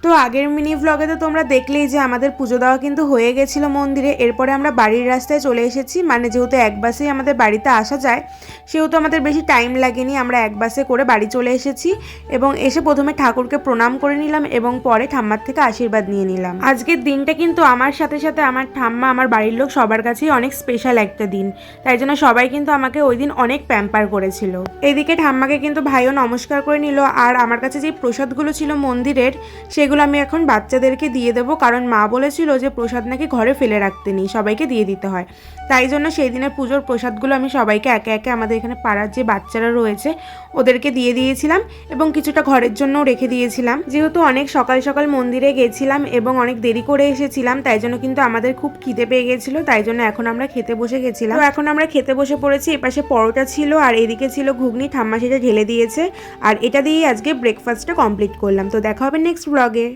তো আগের মিনি ব্লগে তো তোমরা দেখলেই যে আমাদের পুজো দেওয়া কিন্তু হয়ে গেছিলো মন্দিরে। এরপরে আমরা বাড়ির রাস্তায় চলে এসেছি, মানে যেহেতু এক বাসেই আমাদের বাড়িতে আসা যায় সেহেতু আমাদের বেশি টাইম লাগেনি, আমরা এক বাসে করে বাড়ি চলে এসেছি এবং এসে প্রথমে ঠাকুরকে প্রণাম করে নিলাম এবং পরে ঠাম্মার থেকে আশীর্বাদ নিয়ে নিলাম। আজকের দিনটা কিন্তু আমার সাথে সাথে আমার ঠাম্মা, আমার বাড়ির লোক সবার কাছেই অনেক স্পেশাল একটা দিন, তাই জন্য সবাই কিন্তু আমাকে ওই দিন অনেক প্যাম্পার করেছিল। এইদিকে ঠাম্মাকে কিন্তু ভাইও নমস্কার করে নিল, আর আমার কাছে যে প্রসাদগুলো ছিল মন্দিরের সেগুলো আমি এখন বাচ্চাদেরকে দিয়ে দেবো, কারণ মা বলেছিল যে প্রসাদ নাকি ঘরে ফেলে রাখতে নেই, সবাইকে দিয়ে দিতে হয়। তাই জন্য সেই দিনের পুজোর প্রসাদগুলো আমি সবাইকে একে একে আমাদের এখানে পাড়ার যে বাচ্চারা রয়েছে ওদেরকে দিয়ে দিয়েছিলাম এবং কিছুটা ঘরের জন্যও রেখে দিয়েছিলাম। যেহেতু অনেক সকাল সকাল মন্দিরে গেছিলাম এবং অনেক দেরি করে এসেছিলাম, তাই জন্য কিন্তু আমাদের খুব খিদে পেয়ে গেছিলো, তাই জন্য এখন আমরা খেতে বসে গেছিলাম। তো এখন আমরা খেতে বসে পড়েছি। এপাশে পরোটা ছিল আর এদিকে ছিল ঘুগনি, ঠাম্মা সেটা ঢেলে দিয়েছে, আর এটা দিয়েই আজকে ব্রেকফাস্টটা কমপ্লিট করলাম। তো দেখা হবে নেক্সট ব্লগে।